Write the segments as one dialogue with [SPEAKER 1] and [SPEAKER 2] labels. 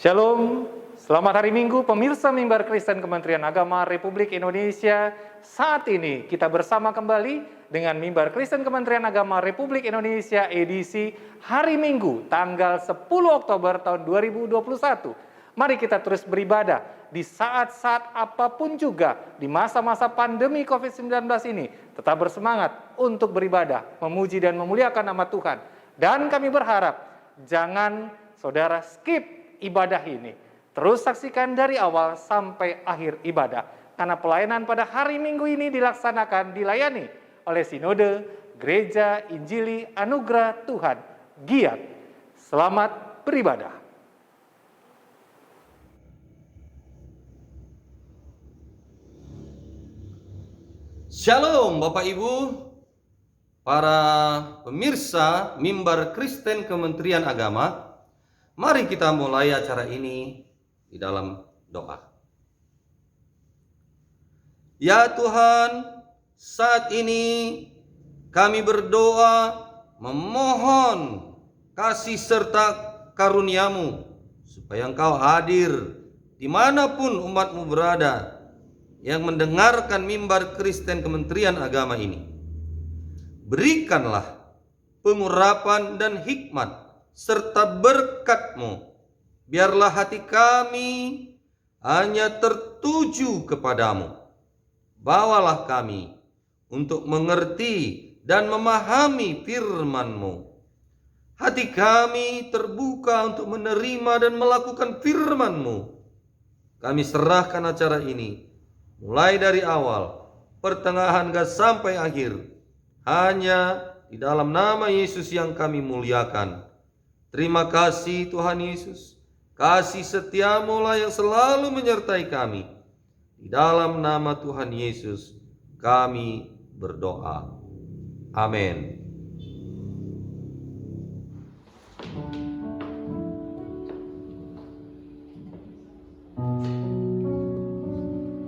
[SPEAKER 1] Shalom, selamat hari Minggu pemirsa Mimbar Kristen Kementerian Agama Republik Indonesia. Saat ini kita bersama kembali dengan Mimbar Kristen Kementerian Agama Republik Indonesia edisi hari Minggu tanggal 10 Oktober tahun 2021. Mari kita terus beribadah di saat-saat apapun juga di masa-masa pandemi COVID-19 ini. Tetap bersemangat untuk beribadah, memuji dan memuliakan nama Tuhan. Dan kami berharap jangan saudara skip ibadah ini. Terus saksikan dari awal sampai akhir ibadah. Karena pelayanan pada hari Minggu ini dilayani oleh Sinode Gereja Injili Anugerah Tuhan Giat. Selamat beribadah.
[SPEAKER 2] Shalom Bapak Ibu, para pemirsa Mimbar Kristen Kementerian Agama. Mari kita mulai acara ini di dalam doa. Ya Tuhan, saat ini kami berdoa memohon kasih serta karunia-Mu supaya Engkau hadir dimanapun umat-Mu berada yang mendengarkan Mimbar Kristen Kementerian Agama ini. Berikanlah pengurapan dan hikmat serta berkat-Mu. Biarlah hati kami hanya tertuju kepadamu. Bawalah kami untuk mengerti dan memahami firman-Mu. Hati kami terbuka untuk menerima dan melakukan firman-Mu. Kami serahkan acara ini mulai dari awal, pertengahan hingga sampai akhir, hanya di dalam nama Yesus yang kami muliakan. Terima kasih Tuhan Yesus, kasih setia-Mu lah yang selalu menyertai kami. Di dalam nama Tuhan Yesus kami berdoa. Amin.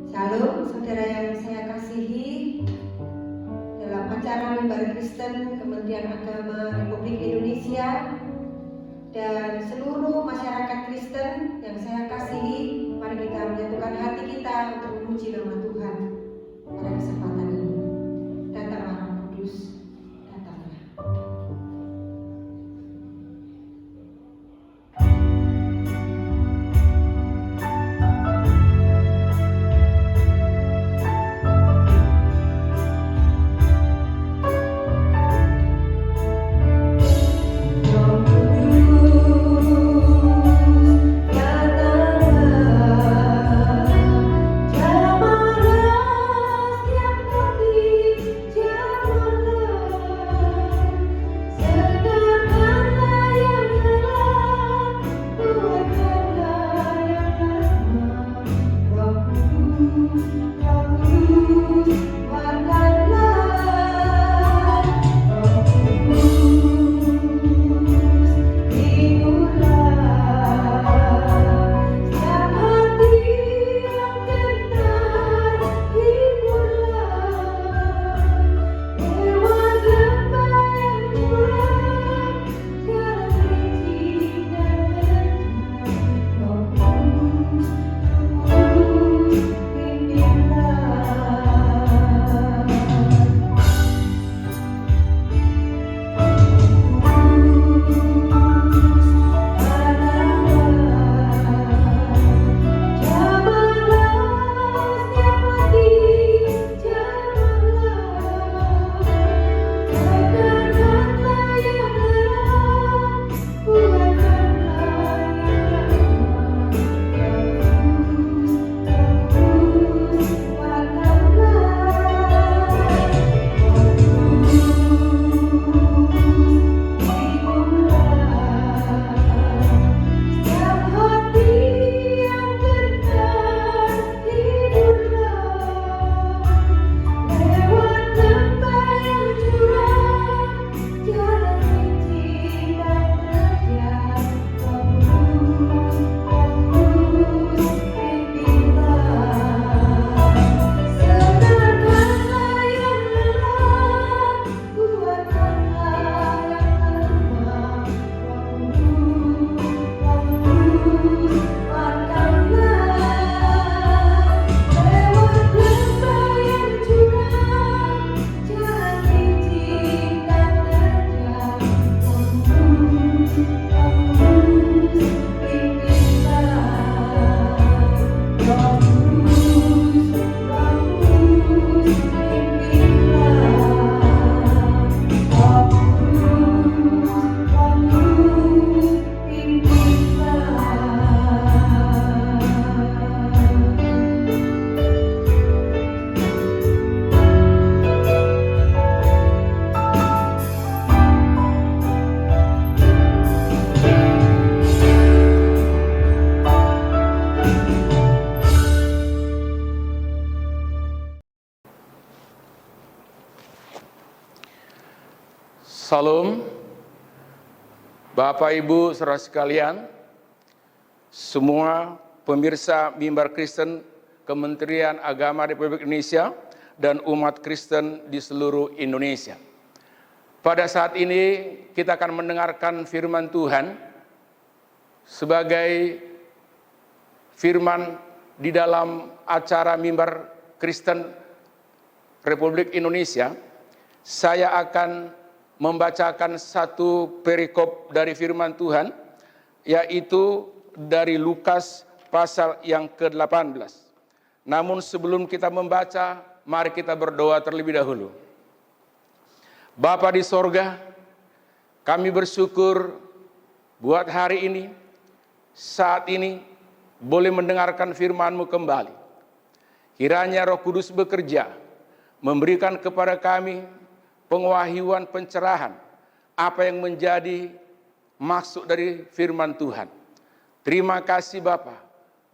[SPEAKER 3] Shalom saudara yang saya kasihi. Dalam acara Mimbar Kristen Kementerian Agama Republik Indonesia dan seluruh masyarakat Kristen yang saya kasihi, mari kita menyatukan hati kita untuk memuji nama Tuhan pada kesempatan ini. Datanglah Roh Kudus, datanglah.
[SPEAKER 4] Llamarás que Salam, Bapak Ibu saudara sekalian, semua pemirsa Mimbar Kristen Kementerian Agama Republik Indonesia dan umat Kristen di seluruh Indonesia. Pada saat ini kita akan mendengarkan firman Tuhan sebagai firman di dalam acara Mimbar Kristen Republik Indonesia. Saya akan membacakan satu perikop dari firman Tuhan, yaitu dari Lukas pasal yang ke-18. Namun sebelum kita membaca, mari kita berdoa terlebih dahulu. Bapa di sorga, kami bersyukur buat hari ini, saat ini, boleh mendengarkan firman-Mu kembali. Kiranya Roh Kudus bekerja, memberikan kepada kami pengwahyuan, pencerahan, apa yang menjadi maksud dari firman Tuhan. Terima kasih Bapa,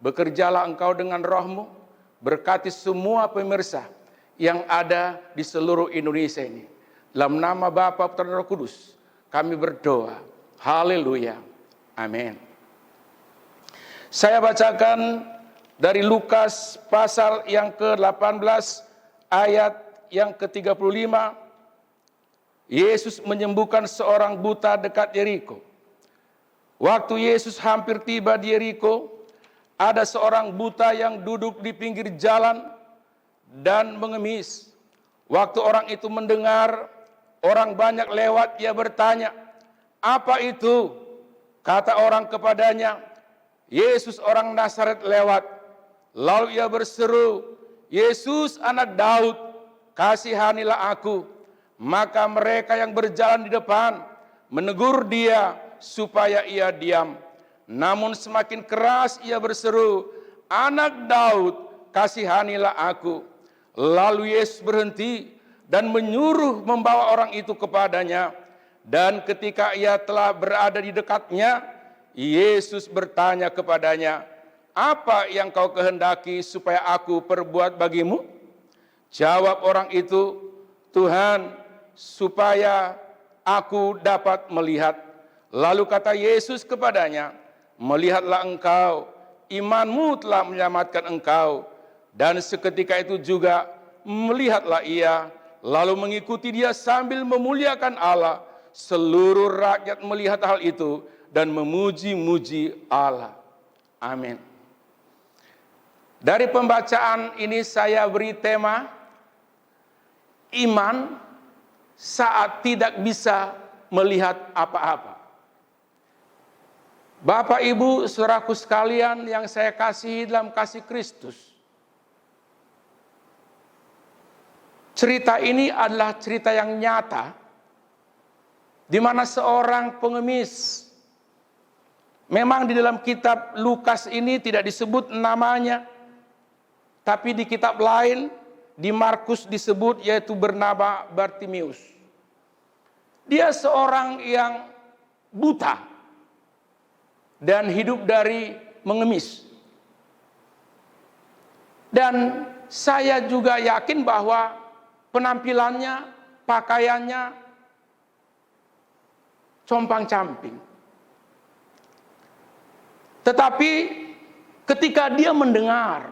[SPEAKER 4] bekerjalah Engkau dengan roh-Mu, berkati semua pemirsa yang ada di seluruh Indonesia ini. Dalam nama Bapa, Putra dan Roh Kudus, kami berdoa. Haleluya. Amin. Saya bacakan dari Lukas pasal yang ke-18 ayat yang ke-35. Yesus menyembuhkan seorang buta dekat Yeriko. Waktu Yesus hampir tiba di Yeriko, ada seorang buta yang duduk di pinggir jalan dan mengemis. Waktu orang itu mendengar orang banyak lewat, ia bertanya, "Apa itu?" Kata orang kepadanya, "Yesus orang Nazaret lewat." Lalu ia berseru, "Yesus anak Daud, kasihanilah aku." Maka mereka yang berjalan di depan menegur dia supaya ia diam. Namun semakin keras ia berseru, "Anak Daud, kasihanilah aku." Lalu Yesus berhenti dan menyuruh membawa orang itu kepadanya. Dan ketika ia telah berada di dekatnya, Yesus bertanya kepadanya, "Apa yang kau kehendaki supaya aku perbuat bagimu?" Jawab orang itu, "Tuhan, supaya aku dapat melihat." Lalu kata Yesus kepadanya, "Melihatlah engkau, imanmu telah menyelamatkan engkau." Dan seketika itu juga melihatlah ia, lalu mengikuti dia sambil memuliakan Allah. Seluruh rakyat melihat hal itu dan memuji-muji Allah. Amin. Dari pembacaan ini saya beri tema, iman saat tidak bisa melihat apa-apa. Bapak, Ibu, saudaraku sekalian yang saya kasihi dalam kasih Kristus. Cerita ini adalah cerita yang nyata, di mana seorang pengemis, memang di dalam kitab Lukas ini tidak disebut namanya, tapi di kitab lain, di Markus disebut, yaitu bernama Bartimius. Dia seorang yang buta dan hidup dari mengemis. Dan saya juga yakin bahwa penampilannya, pakaiannya compang-camping. Tetapi ketika dia mendengar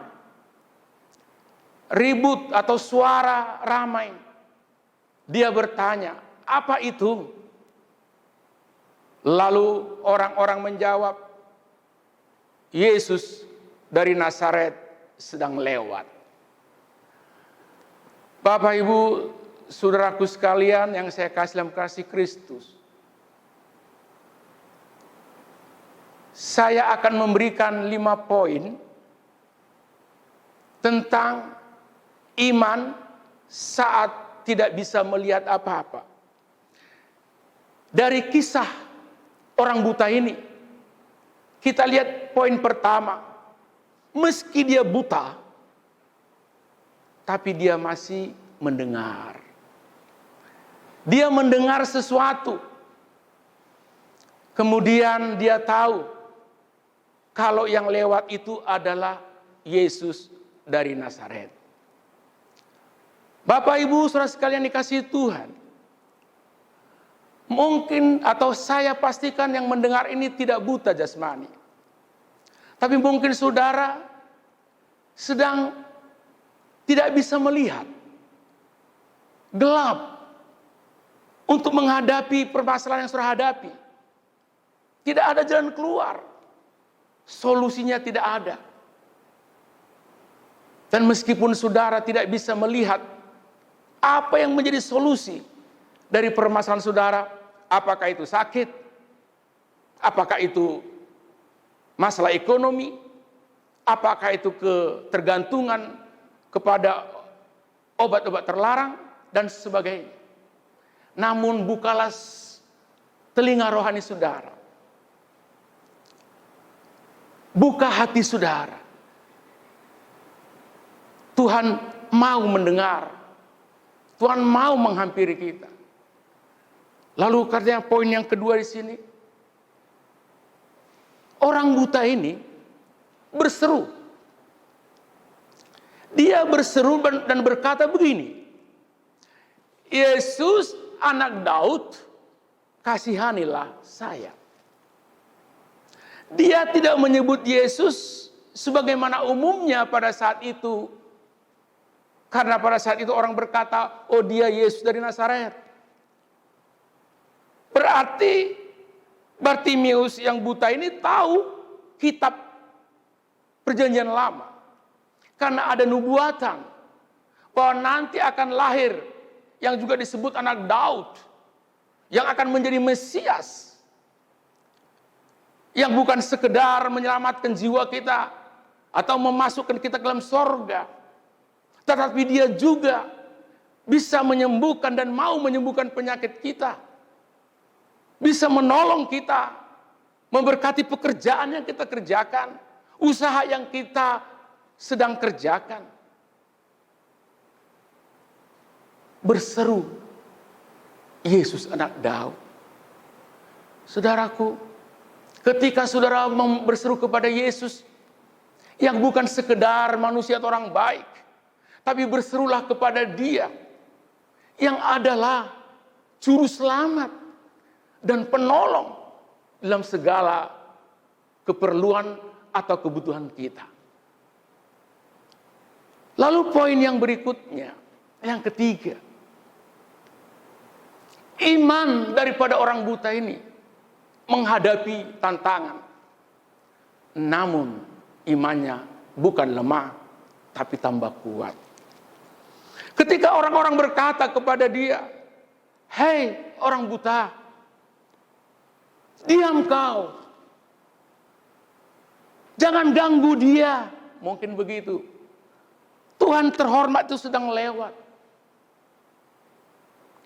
[SPEAKER 4] ribut atau suara ramai, dia bertanya, "Apa itu?" Lalu orang-orang menjawab, "Yesus dari Nazaret sedang lewat." Bapak, Ibu, saudaraku sekalian yang saya kasih dalam kasih Kristus, saya akan memberikan 5 poin tentang iman saat tidak bisa melihat apa-apa. Dari kisah orang buta ini, kita lihat poin pertama. Meski dia buta, tapi dia masih mendengar. Dia mendengar sesuatu. Kemudian dia tahu kalau yang lewat itu adalah Yesus dari Nazaret. Bapak, Ibu, saudara sekalian dikasihi Tuhan, Mungkin atau saya pastikan yang mendengar ini tidak buta jasmani. Tapi mungkin saudara sedang tidak bisa melihat, gelap untuk menghadapi permasalahan yang saudara hadapi. Tidak ada jalan keluar, solusinya tidak ada. Dan meskipun saudara tidak bisa melihat apa yang menjadi solusi dari permasalahan saudara, apakah itu sakit, apakah itu masalah ekonomi, apakah itu ketergantungan kepada obat-obat terlarang, dan sebagainya. Namun bukalah telinga rohani saudara. Buka hati saudara. Tuhan mau mendengar. Tuhan mau menghampiri kita. Lalu katanya poin yang kedua di sini. Orang buta ini berseru. Dia berseru dan berkata begini. Yesus anak Daud, kasihanilah saya. Dia tidak menyebut Yesus sebagaimana umumnya pada saat itu. Karena pada saat itu orang berkata, oh dia Yesus dari Nazaret. Berarti Bartimius yang buta ini tahu kitab Perjanjian Lama. Karena ada nubuatan bahwa nanti akan lahir yang juga disebut anak Daud, yang akan menjadi Mesias, yang bukan sekedar menyelamatkan jiwa kita atau memasukkan kita ke dalam sorga, tetapi dia juga bisa menyembuhkan dan mau menyembuhkan penyakit kita, bisa menolong kita, memberkati pekerjaan yang kita kerjakan, usaha yang kita sedang kerjakan. Berseru, Yesus anak Daud. Saudaraku, ketika saudara berseru kepada Yesus, yang bukan sekedar manusia atau orang baik, tapi berserulah kepada Dia, yang adalah juru selamat dan penolong dalam segala keperluan atau kebutuhan kita. Lalu poin yang berikutnya, yang ketiga, iman daripada orang buta ini menghadapi tantangan. Namun imannya bukan lemah, tapi tambah kuat. Ketika orang-orang berkata kepada dia, hei orang buta, diam kau. Jangan ganggu dia. Mungkin begitu. Tuhan terhormat itu sedang lewat.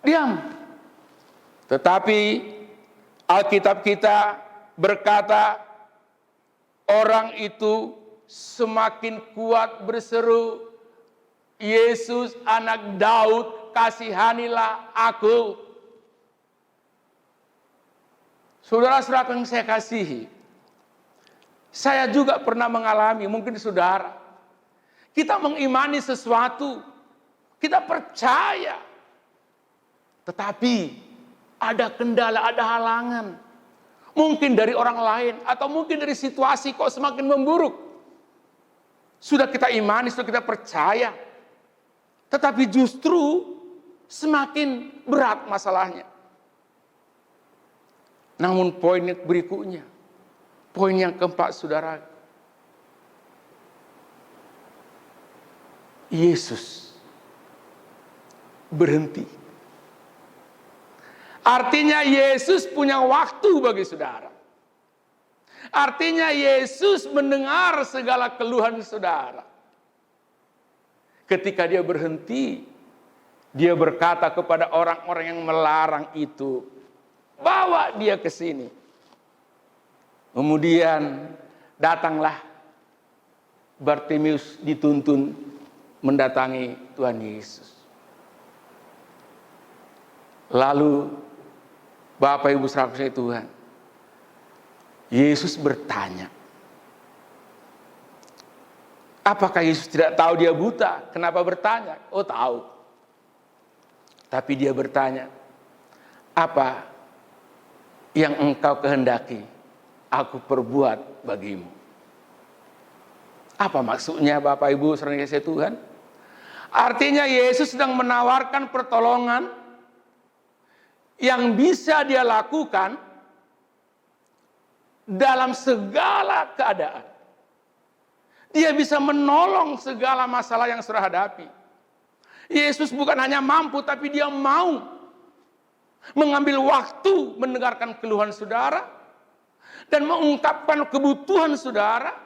[SPEAKER 4] Diam. Tetapi Alkitab kita berkata, orang itu semakin kuat berseru, Yesus anak Daud, kasihanilah aku. Saudara-saudara yang saya kasihi, saya juga pernah mengalami, mungkin saudara, kita mengimani sesuatu, kita percaya, tetapi ada kendala, ada halangan. Mungkin dari orang lain, atau mungkin dari situasi kok semakin memburuk. Sudah kita imani, sudah kita percaya, tetapi justru semakin berat masalahnya. Namun poin berikutnya, poin yang keempat saudara, Yesus berhenti. Artinya Yesus punya waktu bagi saudara. Artinya Yesus mendengar segala keluhan saudara. Ketika dia berhenti, dia berkata kepada orang-orang yang melarang itu, bawa dia ke sini. Kemudian datanglah Bartimius dituntun mendatangi Tuhan Yesus. Lalu Bapak Ibu saudara Tuhan, Yesus bertanya, apakah Yesus tidak tahu dia buta? Kenapa bertanya? Oh tahu. Tapi dia bertanya, apa yang engkau kehendaki, aku perbuat bagimu. Apa maksudnya Bapak Ibu saudara kasih Tuhan? Artinya Yesus sedang menawarkan pertolongan yang bisa dia lakukan dalam segala keadaan. Dia bisa menolong segala masalah yang saudara hadapi. Yesus bukan hanya mampu, tapi dia mau mengambil waktu mendengarkan keluhan saudara dan mengungkapkan kebutuhan saudara,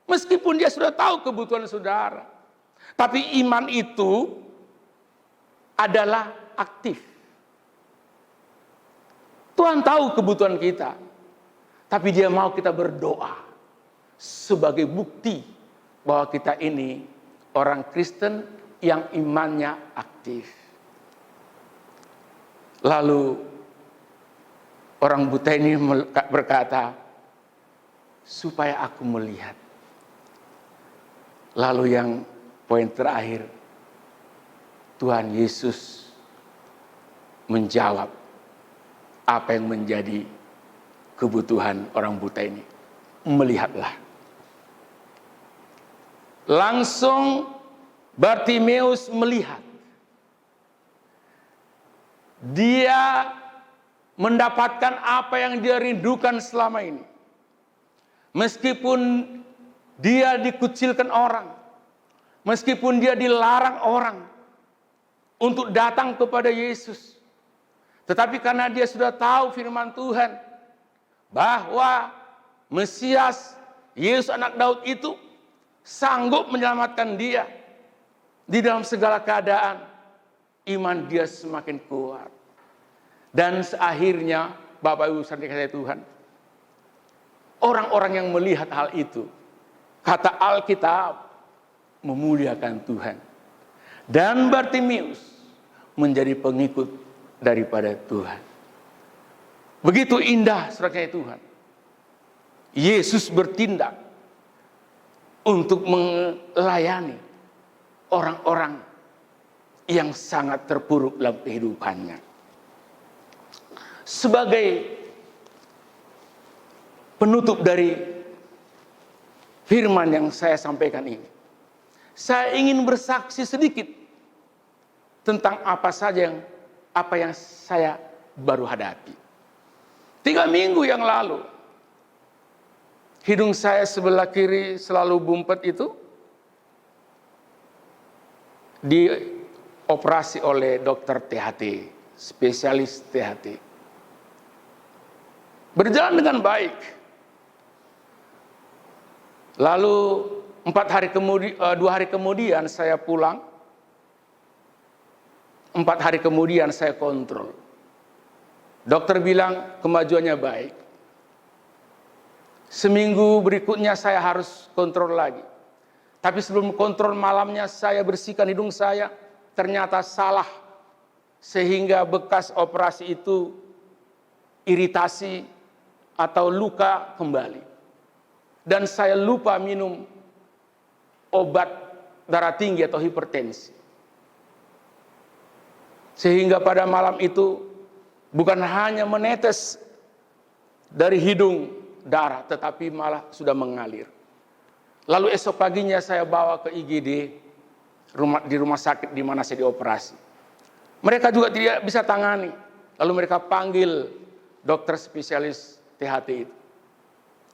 [SPEAKER 4] meskipun dia sudah tahu kebutuhan saudara. Tapi iman itu adalah aktif. Tuhan tahu kebutuhan kita, tapi dia mau kita berdoa sebagai bukti bahwa kita ini orang Kristen yang imannya aktif. Lalu orang buta ini berkata, supaya aku melihat. Lalu yang poin terakhir, Tuhan Yesus menjawab apa yang menjadi kebutuhan orang buta ini. Melihatlah. Langsung Bartimeus melihat. Dia mendapatkan apa yang dia rindukan selama ini. Meskipun dia dikucilkan orang, meskipun dia dilarang orang untuk datang kepada Yesus, tetapi karena dia sudah tahu firman Tuhan bahwa Mesias, Yesus anak Daud itu sanggup menyelamatkan dia di dalam segala keadaan, iman dia semakin kuat. Dan akhirnya Bapak Ibu saudara kasih Tuhan, orang-orang yang melihat hal itu, kata Alkitab, memuliakan Tuhan. Dan Bartimeus menjadi pengikut daripada Tuhan. Begitu indah saudara kasih Tuhan. Yesus bertindak untuk melayani orang-orang yang sangat terpuruk dalam kehidupannya. Sebagai penutup dari firman yang saya sampaikan ini, saya ingin bersaksi sedikit tentang apa yang saya baru hadapi. 3 minggu yang lalu, hidung saya sebelah kiri selalu bumpet itu dioperasi oleh dokter THT, spesialis THT. Berjalan dengan baik. Lalu 2 hari kemudian saya pulang. 4 hari kemudian saya kontrol. Dokter bilang kemajuannya baik. Seminggu berikutnya saya harus kontrol lagi. Tapi sebelum kontrol malamnya saya bersihkan hidung saya. Ternyata salah. Sehingga bekas operasi itu iritasi atau luka kembali. Dan saya lupa minum obat darah tinggi atau hipertensi. Sehingga pada malam itu bukan hanya menetes dari hidung darah, tetapi malah sudah mengalir. Lalu esok paginya saya bawa ke IGD, di rumah sakit di mana saya dioperasi. Mereka juga tidak bisa tangani. Lalu mereka panggil dokter spesialis THT itu.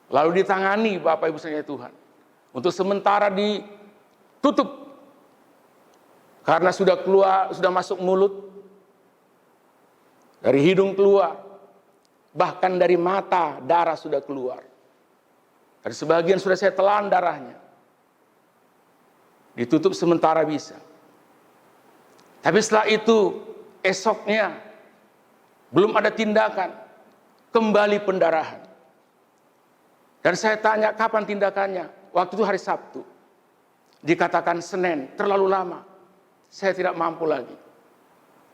[SPEAKER 4] Lalu ditangani Bapak Ibu sekalian Tuhan. Untuk sementara ditutup. Karena sudah keluar, sudah masuk mulut. Dari hidung keluar. Bahkan dari mata darah sudah keluar. Dari sebagian sudah saya telan darahnya. Ditutup sementara bisa. Tapi setelah itu esoknya belum ada tindakan. Kembali pendarahan. Dan saya tanya kapan tindakannya? Waktu itu hari Sabtu. Dikatakan Senin, terlalu lama. Saya tidak mampu lagi.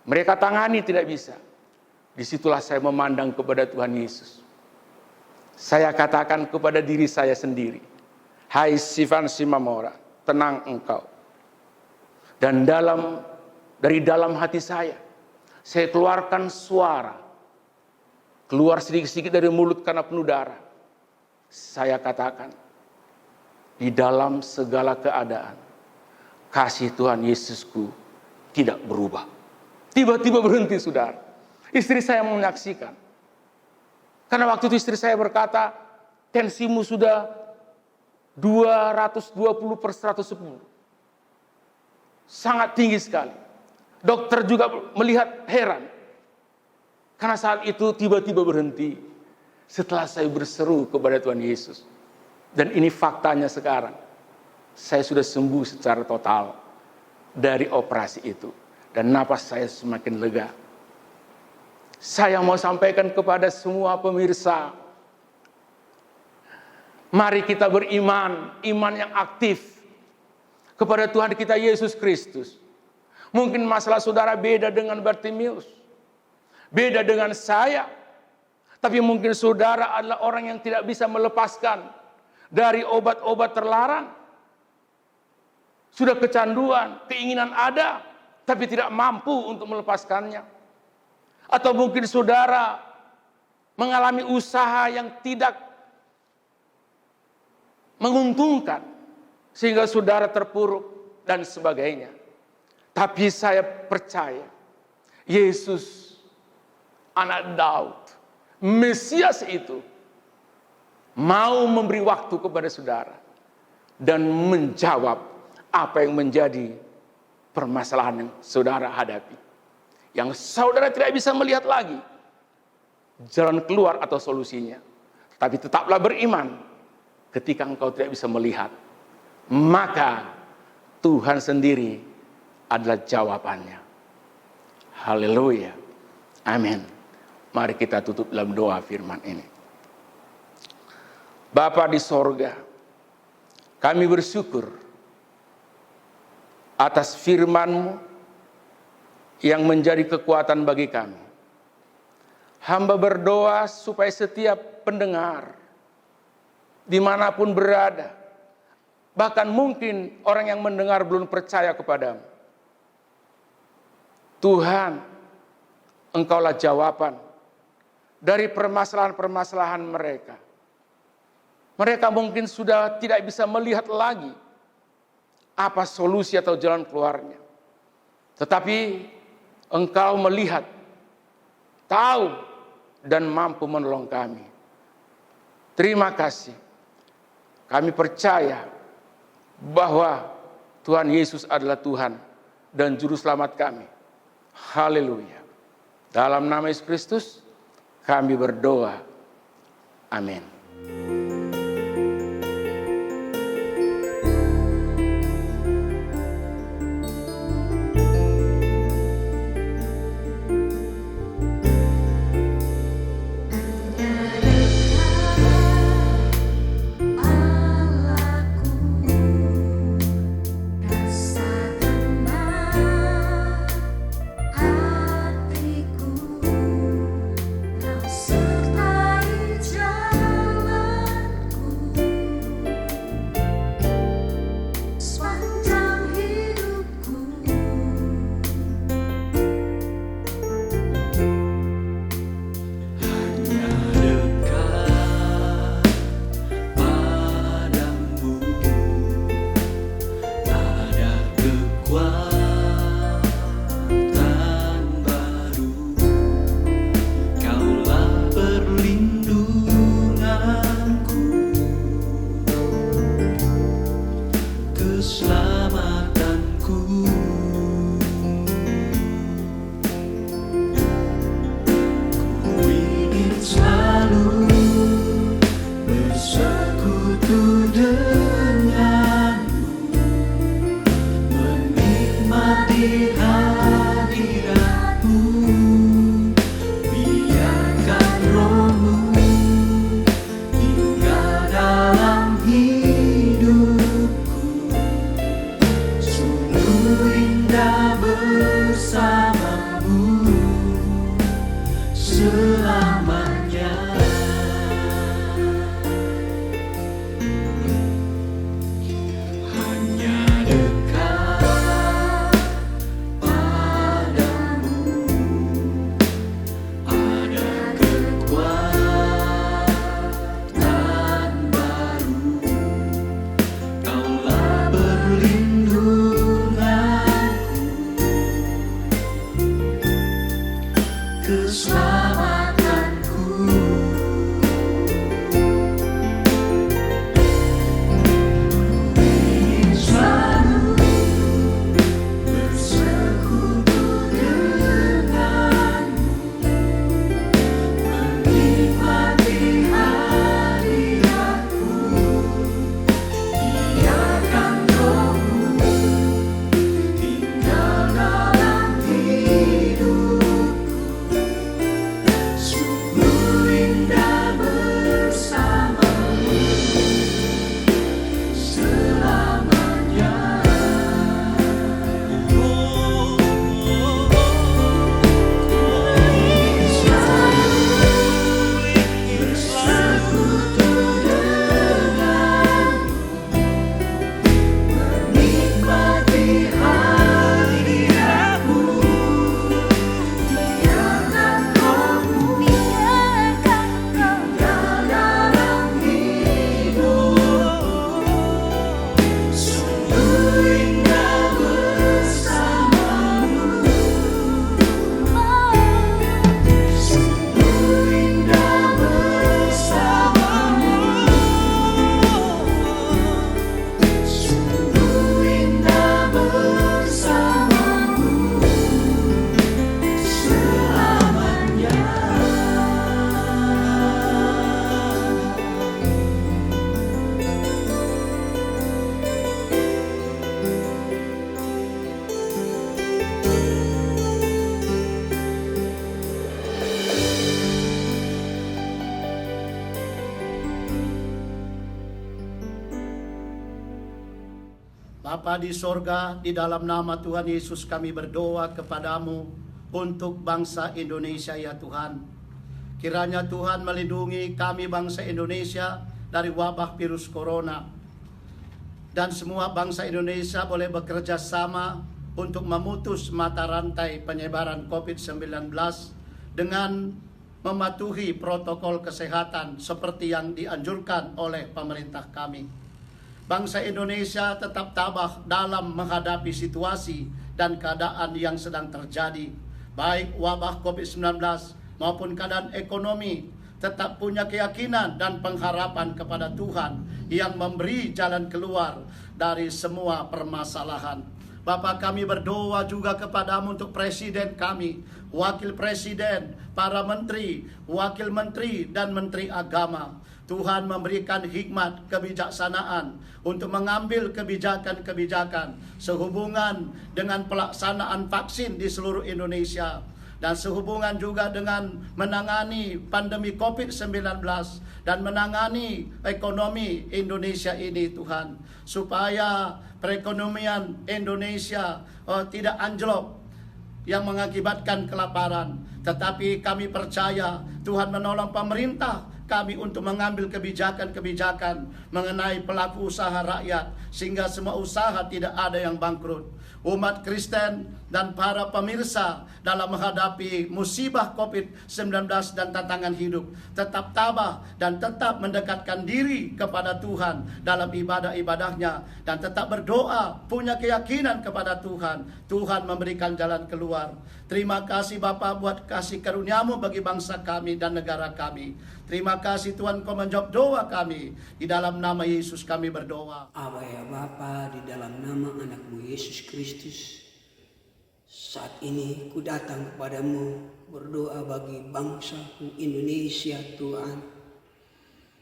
[SPEAKER 4] Mereka tangani tidak bisa. Disitulah saya memandang kepada Tuhan Yesus. Saya katakan kepada diri saya sendiri. Hai Sivan Simamora, tenang engkau. Dan dari dalam hati saya keluarkan suara. keluar sedikit-sedikit dari mulut karena penuh darah. Saya katakan, di dalam segala keadaan, kasih Tuhan Yesusku tidak berubah. Tiba-tiba berhenti, saudara. Istri saya menyaksikan. Karena waktu itu istri saya berkata, tensimu sudah 220/110. Sangat tinggi sekali. Dokter juga melihat heran. Karena saat itu tiba-tiba berhenti. Setelah saya berseru kepada Tuhan Yesus. Dan ini faktanya sekarang. Saya sudah sembuh secara total dari operasi itu. Dan napas saya semakin lega. Saya mau sampaikan kepada semua pemirsa. Mari kita beriman, iman yang aktif kepada Tuhan kita Yesus Kristus. Mungkin masalah saudara beda dengan Bartimius. Beda dengan saya. Tapi mungkin saudara adalah orang yang tidak bisa melepaskan dari obat-obat terlarang. Sudah kecanduan, keinginan ada, tapi tidak mampu untuk melepaskannya. Atau mungkin saudara mengalami usaha yang tidak menguntungkan, sehingga saudara terpuruk dan sebagainya. Tapi saya percaya, Yesus, anak Daud, Mesias itu, mau memberi waktu kepada saudara dan menjawab apa yang menjadi permasalahan yang saudara hadapi, yang saudara tidak bisa melihat lagi jalan keluar atau solusinya. Tapi tetaplah beriman. Ketika engkau tidak bisa melihat, maka Tuhan sendiri adalah jawabannya. Haleluya. Amin. Mari kita tutup dalam doa firman ini. Bapa di sorga, kami bersyukur atas firman-Mu yang menjadi kekuatan bagi kami. Hamba berdoa supaya setiap pendengar, dimanapun berada, bahkan mungkin orang yang mendengar belum percaya kepadamu, Tuhan, Engkaulah jawaban dari permasalahan-permasalahan mereka. Mereka mungkin sudah tidak bisa melihat lagi apa solusi atau jalan keluarnya. Tetapi Engkau melihat, tahu, dan mampu menolong kami. Terima kasih. Kami percaya bahwa Tuhan Yesus adalah Tuhan dan Juru Selamat kami. Haleluya. Dalam nama Yesus Kristus, kami berdoa. Amin.
[SPEAKER 5] Sertai jalan Bapa di sorga, di dalam nama Tuhan Yesus kami berdoa kepadamu untuk bangsa Indonesia ya Tuhan. Kiranya Tuhan melindungi kami bangsa Indonesia dari wabah virus corona. Dan semua bangsa Indonesia boleh bekerja sama untuk memutus mata rantai penyebaran COVID-19 dengan mematuhi protokol kesehatan seperti yang dianjurkan oleh pemerintah kami. Bangsa Indonesia tetap tabah dalam menghadapi situasi dan keadaan yang sedang terjadi, baik wabah COVID-19 maupun keadaan ekonomi. Tetap punya keyakinan dan pengharapan kepada Tuhan yang memberi jalan keluar dari semua permasalahan. Bapa, kami berdoa juga kepadamu untuk presiden kami, wakil presiden, para menteri, wakil menteri, dan menteri agama. Tuhan memberikan hikmat kebijaksanaan untuk mengambil kebijakan-kebijakan sehubungan dengan pelaksanaan vaksin di seluruh Indonesia dan sehubungan juga dengan menangani pandemi COVID-19 dan menangani ekonomi Indonesia ini Tuhan, supaya perekonomian Indonesia tidak anjlok yang mengakibatkan kelaparan. Tetapi kami percaya Tuhan menolong pemerintah kami untuk mengambil kebijakan-kebijakan mengenai pelaku usaha rakyat sehingga semua usaha tidak ada yang bangkrut. Umat Kristen dan para pemirsa dalam menghadapi musibah COVID-19 dan tantangan hidup tetap tabah dan tetap mendekatkan diri kepada Tuhan dalam ibadah-ibadahnya dan tetap berdoa, punya keyakinan kepada Tuhan. Tuhan memberikan jalan keluar. Terima kasih Bapa buat kasih karunia-Mu bagi bangsa kami dan negara kami. Terima kasih Tuhan, Kau menjawab doa kami. Di dalam nama Yesus kami berdoa.
[SPEAKER 6] Aba ya Bapa, di dalam nama anak-Mu Yesus Kristus, saat ini ku datang kepadamu berdoa bagi bangsaku Indonesia Tuhan.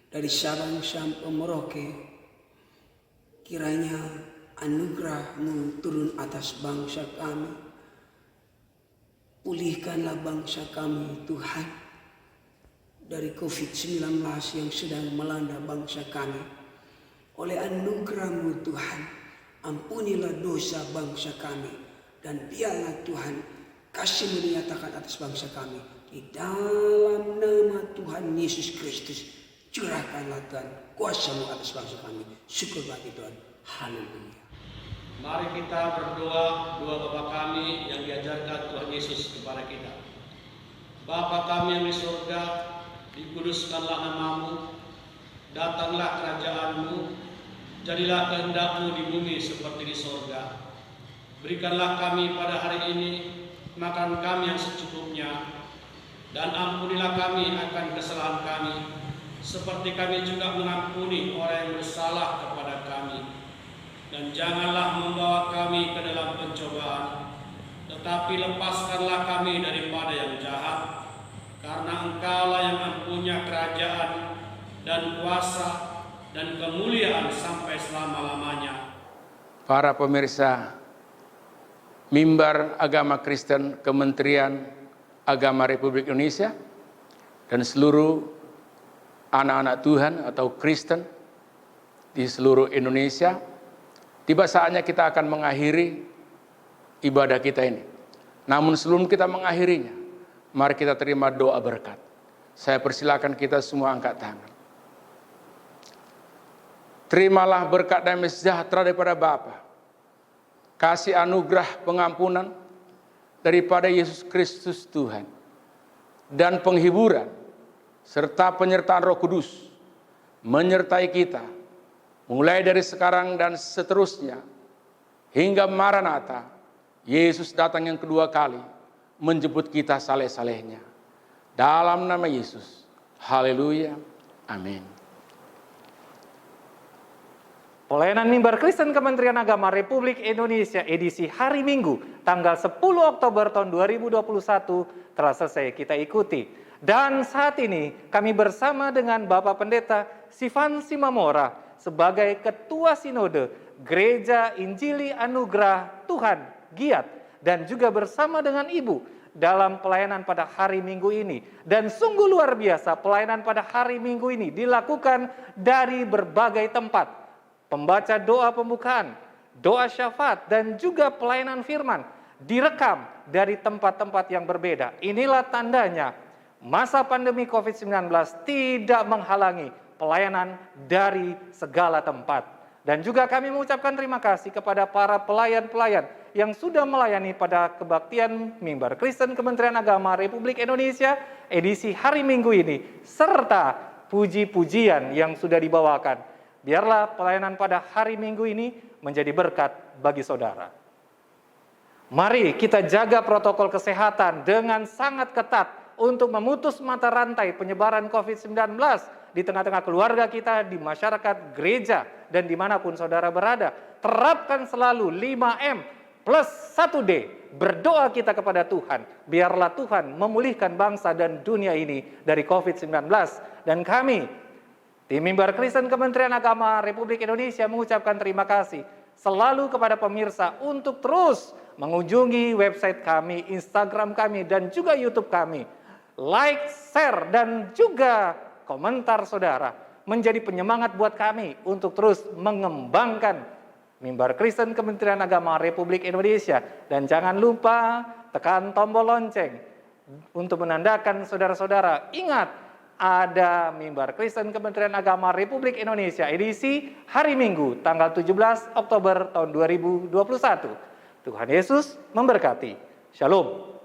[SPEAKER 6] Dari Sabang sampai Merauke, kiranya anugerah-Mu turun atas bangsa kami. Pulihkanlah bangsa kami Tuhan dari COVID-19 yang sedang melanda bangsa kami. Oleh anugerah-Mu Tuhan, ampunilah dosa bangsa kami. Dan biarlah Tuhan kasih-Mu dinyatakan atas bangsa kami. Di dalam nama Tuhan Yesus Kristus, curahkanlah Tuhan kuasa-Mu atas bangsa kami. Syukur bagi Tuhan. Haleluya.
[SPEAKER 7] Mari kita berdoa doa Bapa kami yang diajarkan Tuhan Yesus kepada kita. Bapa kami yang di surga, dikuduskanlah nama-Mu, datanglah kerajaan-Mu, jadilah kehendak-Mu di bumi seperti di surga. Berikanlah kami pada hari ini makan kami yang secukupnya, Dan ampunilah kami akan kesalahan kami, seperti kami juga mengampuni orang yang bersalah kepada kami. Dan janganlah membawa kami ke dalam pencobaan, tetapi lepaskanlah kami daripada yang jahat. Karena Engkaulah yang mempunyai kerajaan dan kuasa dan kemuliaan sampai selama-lamanya.
[SPEAKER 4] Para pemirsa, Mimbar Agama Kristen Kementerian Agama Republik Indonesia dan seluruh anak-anak Tuhan atau Kristen di seluruh Indonesia, tiba saatnya kita akan mengakhiri ibadah kita ini. Namun sebelum kita mengakhirinya, mari kita terima doa berkat. Saya persilakan kita semua angkat tangan. Terimalah berkat damai sejahtera daripada Bapa, kasih anugerah pengampunan daripada Yesus Kristus Tuhan, dan penghiburan serta penyertaan Roh Kudus menyertai kita mulai dari sekarang dan seterusnya hingga Maranatha, Yesus datang yang kedua kali menjemput kita saleh-salehnya. Dalam nama Yesus, haleluya, amin.
[SPEAKER 1] Pelayanan Mimbar Kristen Kementerian Agama Republik Indonesia edisi hari Minggu tanggal 10 Oktober tahun 2021 telah selesai kita ikuti. Dan saat ini kami bersama dengan Bapak Pendeta Sifan Simamora sebagai Ketua Sinode Gereja Injili Anugerah Tuhan Giat dan juga bersama dengan Ibu dalam pelayanan pada hari Minggu ini. Dan sungguh luar biasa pelayanan pada hari Minggu ini dilakukan dari berbagai tempat. Pembaca doa pembukaan, doa syafaat, dan juga pelayanan firman direkam dari tempat-tempat yang berbeda. Inilah tandanya masa pandemi COVID-19 tidak menghalangi pelayanan dari segala tempat. Dan juga kami mengucapkan terima kasih kepada para pelayan-pelayan yang sudah melayani pada kebaktian Mimbar Kristen Kementerian Agama Republik Indonesia edisi hari Minggu ini, serta puji-pujian yang sudah dibawakan. Biarlah pelayanan pada hari Minggu ini menjadi berkat bagi saudara. Mari kita jaga protokol kesehatan dengan sangat ketat untuk memutus mata rantai penyebaran COVID-19 di tengah-tengah keluarga kita, di masyarakat, gereja, dan dimanapun saudara berada. Terapkan selalu 5M plus 1D. Berdoa kita kepada Tuhan. Biarlah Tuhan memulihkan bangsa dan dunia ini dari COVID-19. Dan kami Tim Mimbar Kristen Kementerian Agama Republik Indonesia mengucapkan terima kasih selalu kepada pemirsa untuk terus mengunjungi website kami, Instagram kami, dan juga YouTube kami. Like, share, dan juga komentar saudara menjadi penyemangat buat kami untuk terus mengembangkan Mimbar Kristen Kementerian Agama Republik Indonesia. Dan jangan lupa tekan tombol lonceng untuk menandakan saudara-saudara ingat ada Mimbar Kristen Kementerian Agama Republik Indonesia edisi hari Minggu tanggal 17 Oktober tahun 2021. Tuhan Yesus memberkati. Shalom.